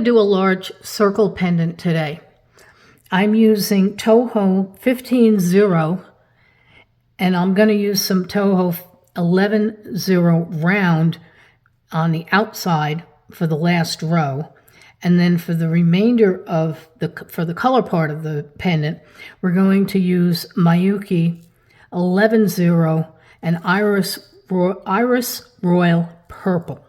do a large circle pendant today. I'm using Toho 15-0, and I'm going to use some Toho 11-0 round on the outside for the last row. And then for the remainder of for the color part of the pendant, we're going to use Miyuki 11-0 and Iris Royal Purple.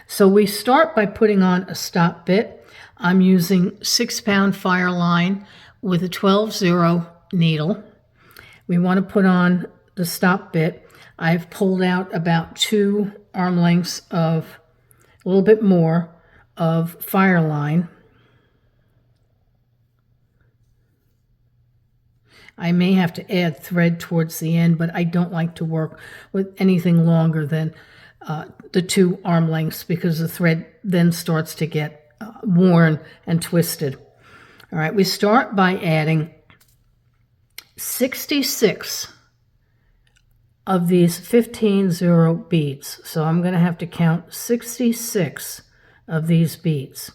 So we start by putting on a stop bit. I'm using 6-pound fire line with a 12-0 needle. We want to put on the stop bit. I've pulled out about 2 arm lengths of, a little bit more, of fire line. I may have to add thread towards the end, but I don't like to work with anything longer than the 2 arm lengths, because the thread then starts to get worn and twisted. All right, we start by adding 66 of these 15-0 beads. So I'm going to have to count 66 of these beads.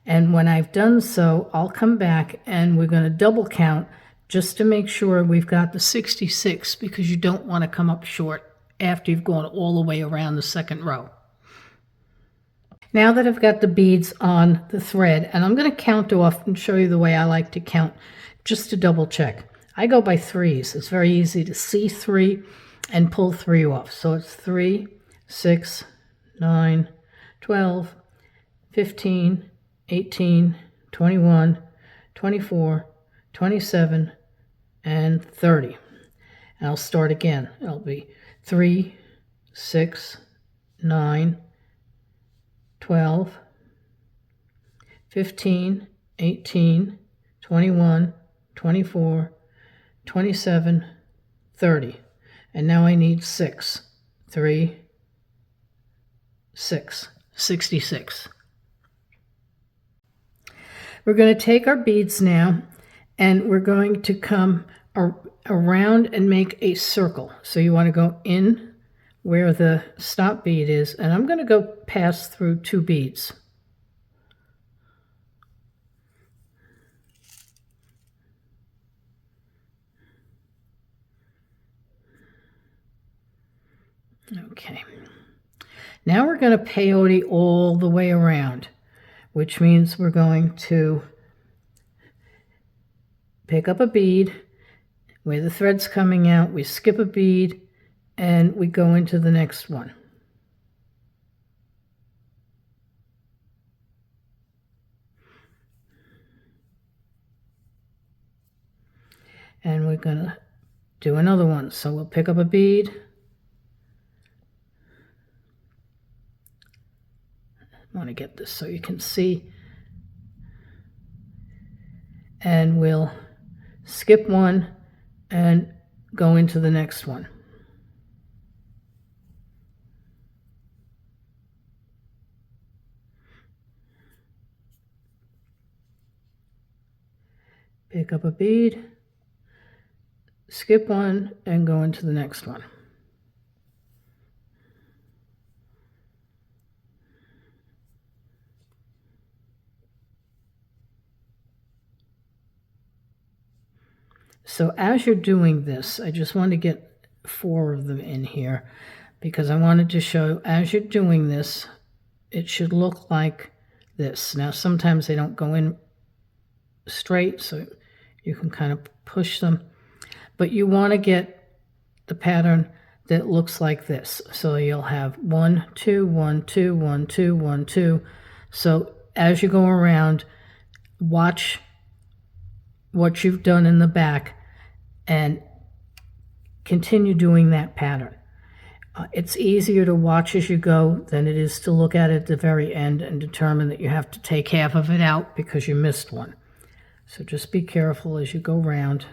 And when I've done so, I'll come back and we're going to double count just to make sure we've got the 66, because you don't want to come up short after you've gone all the way around the second row. Now that I've got the beads on the thread, and I'm going to count off and show you the way I like to count just to double check. I go by 3s. It's very easy to see 3 and pull 3 off. So it's 3, 6, 9, 12, 15, 18, 21, 24, 27, and 30. And I'll start again. It'll be 3, 6, 9, 12, 15, 18, 21, 24, 27, 30. And now I need 6. 3, 6, 66. We're going to take our beads now, and we're going to come around and make a circle. So you want to go in where the stop bead is, and I'm going to go pass through 2 beads. Okay. Now we're going to peyote all the way around, which means we're going to pick up a bead where the thread's coming out, we skip a bead, and we go into the next one. And we're going to do another one. So we'll pick up a bead. I want to get this so you can see. And we'll skip one and go into the next one. Pick up a bead, skip one, and go into the next one. So as you're doing this, I just want to get 4 of them in here, because I wanted to show, as you're doing this, it should look like this. Now sometimes they don't go in straight, so you can kind of push them, but you want to get the pattern that looks like this. So you'll have 1, 2, 1, 2, 1, 2, 1, 2. So as you go around, watch what you've done in the back and continue doing that pattern. It's easier to watch as you go than it is to look at it at the very end and determine that you have to take half of it out because you missed one. So just be careful as you go around.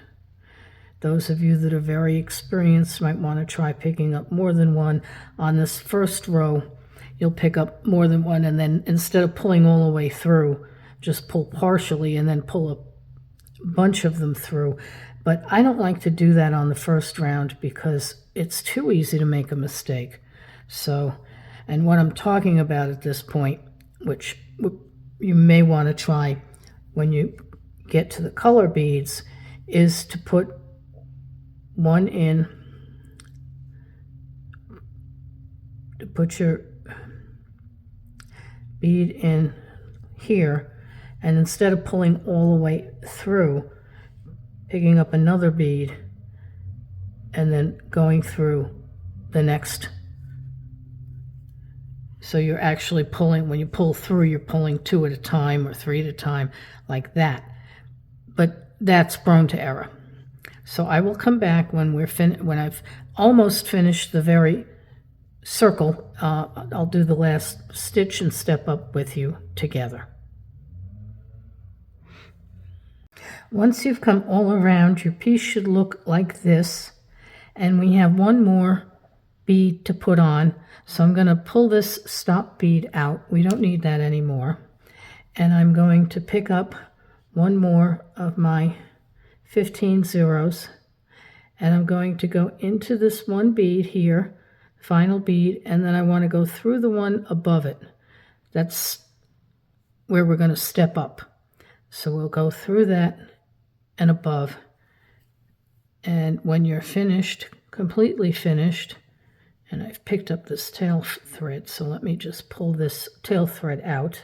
Those of you that are very experienced might want to try picking up more than one. On this first row, you'll pick up more than one, and then instead of pulling all the way through, just pull partially and then pull a bunch of them through. But I don't like to do that on the first round because it's too easy to make a mistake. So, and what I'm talking about at this point, which you may want to try when you get to the color beads is to put one in, to put your bead in here, and instead of pulling all the way through, picking up another bead and then going through the next. So you're actually pulling, when you pull through, you're pulling 2 at a time or 3 at a time, like that. But that's prone to error. So I will come back when when I've almost finished the very circle. I'll do the last stitch and step up with you together. Once you've come all around, your piece should look like this, and we have one more bead to put on. So I'm going to pull this stop bead out. We don't need that anymore. And I'm going to pick up one more of my 15 zeros, and I'm going to go into this one bead here, final bead, and then I want to go through the one above it. That's where we're going to step up. So we'll go through that and above. And when you're finished, completely finished, and I've picked up this tail thread, so let me just pull this tail thread out.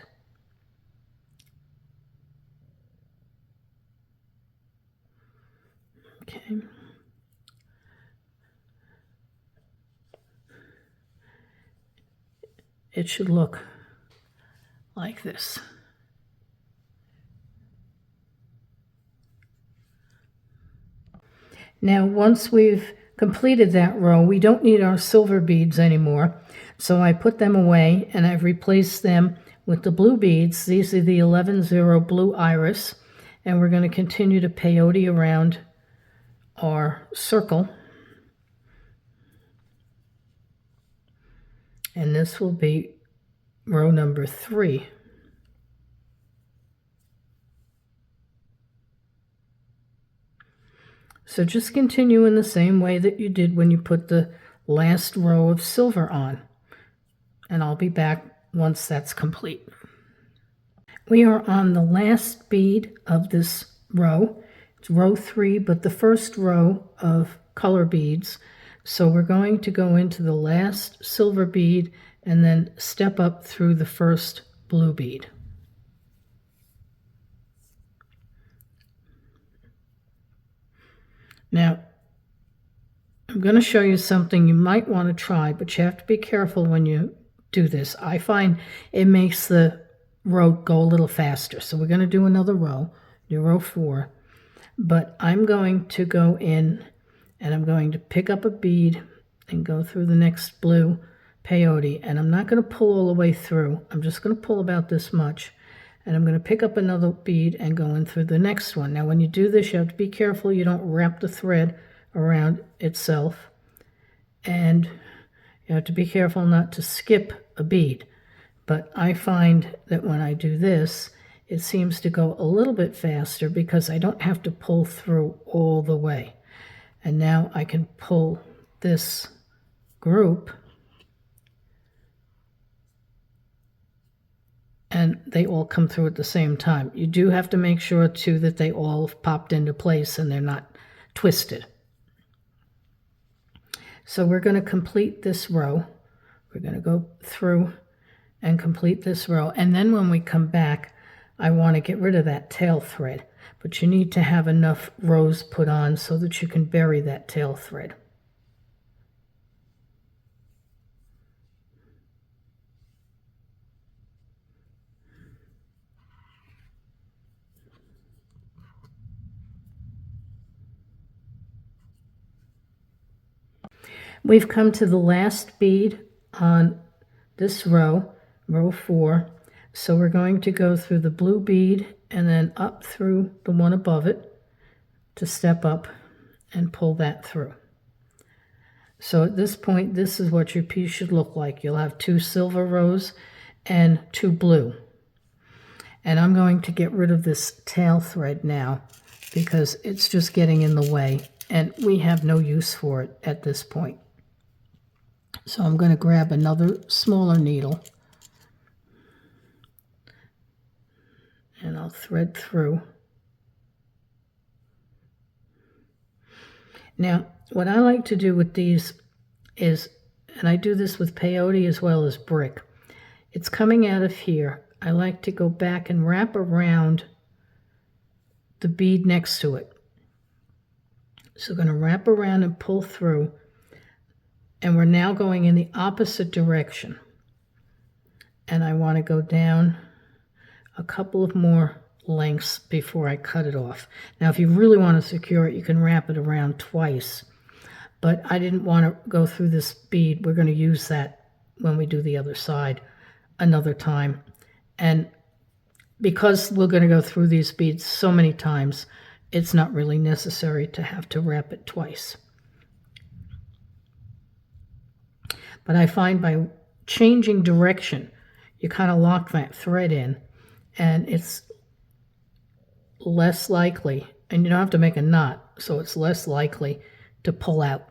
Okay. It should look like this. Now, once we've completed that row, we don't need our silver beads anymore. So I put them away and I've replaced them with the blue beads. These are the 11-0 blue iris. And we're going to continue to peyote around our circle. And this will be row number 3. So just continue in the same way that you did when you put the last row of silver on. And I'll be back once that's complete. We are on the last bead of this row. It's row 3, but the first row of color beads. So we're going to go into the last silver bead and then step up through the first blue bead. Now, I'm going to show you something you might want to try, but you have to be careful when you do this. I find it makes the row go a little faster. So we're going to do another row, do row 4. But I'm going to go in and I'm going to pick up a bead and go through the next blue peyote. And I'm not going to pull all the way through. I'm just going to pull about this much. And I'm going to pick up another bead and go in through the next one. Now, when you do this, you have to be careful you don't wrap the thread around itself. And you have to be careful not to skip a bead. But I find that when I do this, it seems to go a little bit faster because I don't have to pull through all the way. And now I can pull this group, and they all come through at the same time. You do have to make sure, too, that they all have popped into place and they're not twisted. So we're going to complete this row. We're going to go through and complete this row. And then when we come back, I want to get rid of that tail thread. But you need to have enough rows put on so that you can bury that tail thread. We've come to the last bead on this row, row 4. So we're going to go through the blue bead and then up through the one above it to step up and pull that through. So at this point, this is what your piece should look like. You'll have 2 silver rows and 2 blue. And I'm going to get rid of this tail thread now because it's just getting in the way and we have no use for it at this point. So I'm going to grab another smaller needle I'll thread through. Now, what I like to do with these is, and I do this with peyote as well as brick, it's coming out of here. I like to go back and wrap around the bead next to it. So I'm going to wrap around and pull through, and we're now going in the opposite direction. And I want to go down a couple of more lengths before I cut it off. Now, if you really want to secure it, you can wrap it around twice. But I didn't want to go through this bead. We're going to use that when we do the other side another time. And because we're going to go through these beads so many times, it's not really necessary to have to wrap it twice. But I find by changing direction, you kind of lock that thread in, and it's less likely, and you don't have to make a knot, so it's less likely to pull out.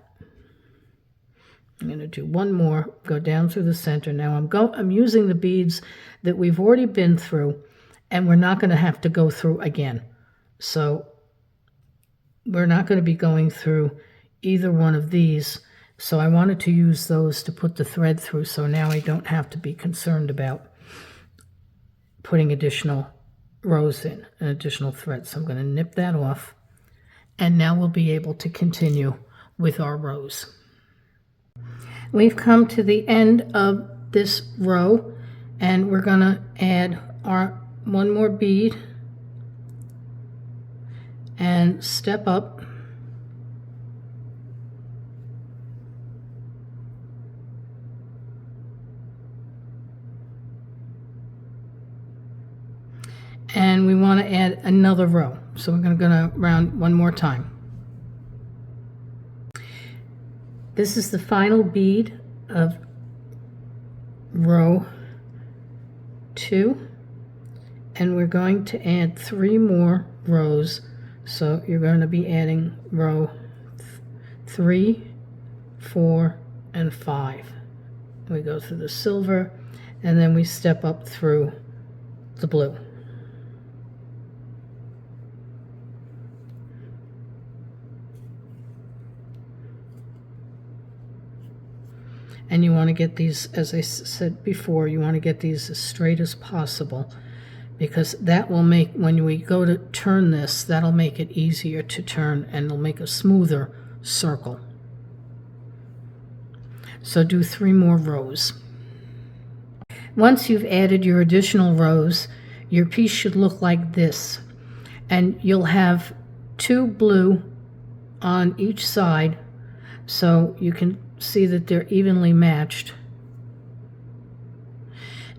I'm going to do one more, go down through the center. Now I'm using the beads that we've already been through, and we're not going to have to go through again. So we're not going to be going through either one of these. So I wanted to use those to put the thread through, so now I don't have to be concerned about putting additional rows in, an additional thread. So I'm going to nip that off, and now we'll be able to continue with our rows. We've come to the end of this row, and we're going to add our one more bead and step up. And we want to add another row. So we're going to go around one more time. This is the final bead of row 2, and we're going to add 3 more rows. So you're going to be adding row 3, 4, and 5. We go through the silver, and then we step up through the blue. And you want to get these, as I said before, you want to get these as straight as possible, because that will make, when we go to turn this, that'll make it easier to turn, and it'll make a smoother circle. So do 3 more rows. Once you've added your additional rows, your piece should look like this, and you'll have 2 blue on each side, so you can see that they're evenly matched.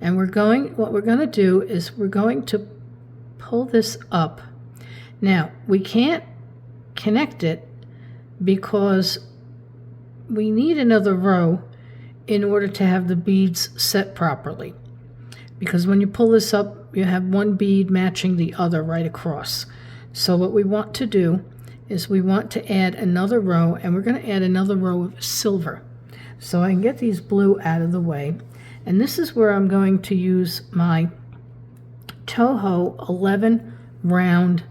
And what we're going to do is we're going to pull this up. Now, we can't connect it because we need another row in order to have the beads set properly. Because when you pull this up, you have one bead matching the other right across. So what we want to do is we want to add another row, and we're going to add another row of silver. So I can get these blue out of the way, and this is where I'm going to use my Toho 11 round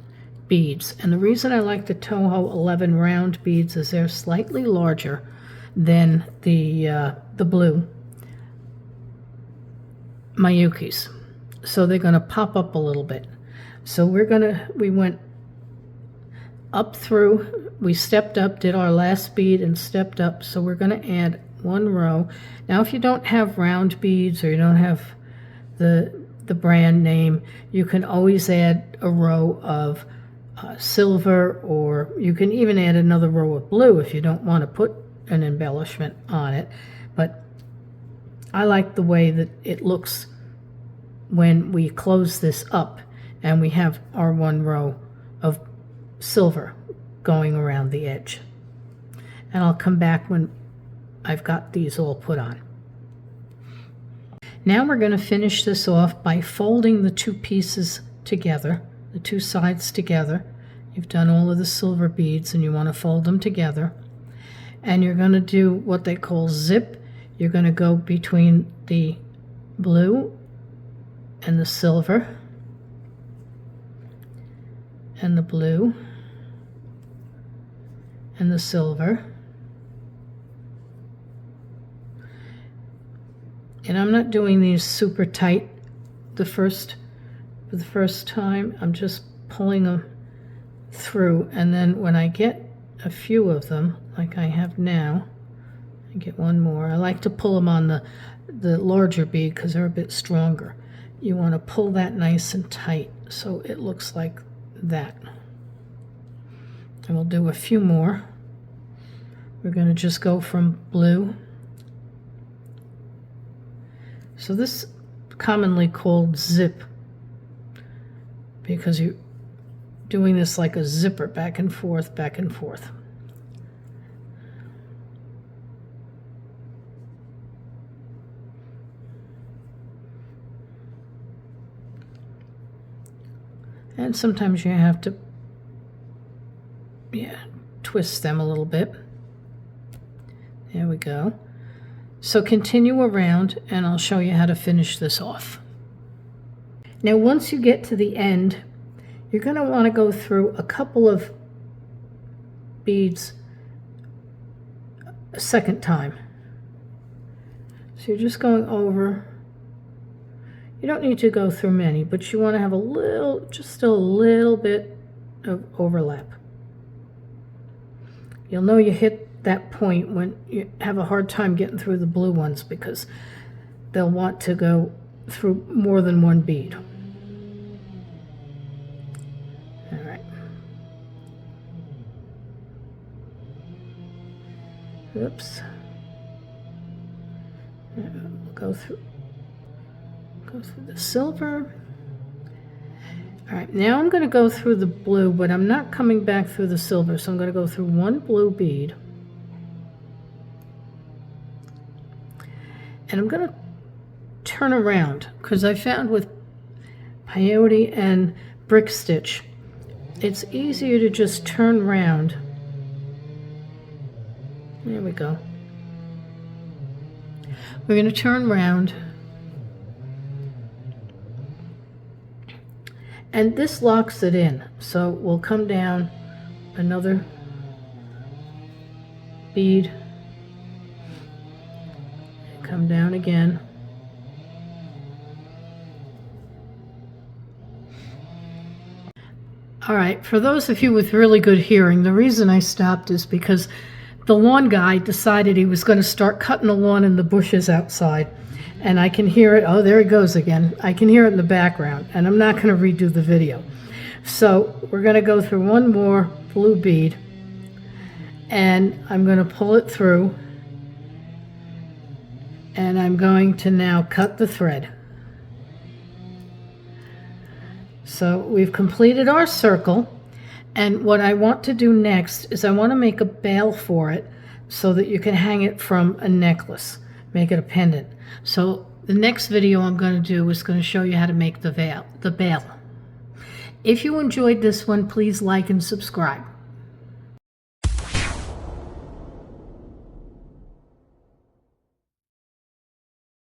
beads. And the reason I like the Toho 11 round beads is they're slightly larger than the blue Mayukis, so they're going to pop up a little bit. So we went up through, we stepped up, did our last bead and stepped up, so we're going to add 1 row. Now if you don't have round beads, or you don't have the brand name, you can always add a row of silver, or you can even add another row of blue if you don't want to put an embellishment on it. But I like the way that it looks when we close this up and we have our 1 row of silver going around the edge. And I'll come back when I've got these all put on. Now we're going to finish this off by folding the 2 pieces together, the 2 sides together. You've done all of the silver beads and you want to fold them together. And you're going to do what they call zip. You're going to go between the blue and the silver. and the blue and the silver. And I'm not doing these super tight for the first time. I'm just pulling them through, and then when I get a few of them, like I have now, I get one more. I like to pull them on the larger bead because they're a bit stronger. You want to pull that nice and tight so it looks like that. And we'll do a few more. We're going to just go from blue. So this is commonly called zip because you're doing this like a zipper, back and forth, back and forth. And sometimes you have to, twist them a little bit. There we go. So continue around and I'll show you how to finish this off. Now once you get to the end, you're going to want to go through a couple of beads a second time. So you're just going over. You don't need to go through many, but you want to have a little, just a little bit of overlap. You'll know you hit that point when you have a hard time getting through the blue ones because they'll want to go through more than one bead. All right. Oops. We'll go through the silver. All right, now I'm going to go through the blue, but I'm not coming back through the silver, so I'm going to go through one blue bead. And I'm going to turn around because I found with peyote and brick stitch, it's easier to just turn around. There we go. We're going to turn around. And this locks it in. So we'll come down another bead. Come down again. All right, for those of you with really good hearing, the reason I stopped is because the lawn guy decided he was going to start cutting the lawn in the bushes outside. And I can hear it. Oh, there he goes again. I can hear it in the background, and I'm not going to redo the video. So we're going to go through one more blue bead, and I'm going to pull it through. And I'm going to now cut the thread. So we've completed our circle, and what I want to do next is I want to make a bale for it so that you can hang it from a necklace, make it a pendant. So the next video I'm going to do is going to show you how to make the bale. If you enjoyed this one, please like and subscribe.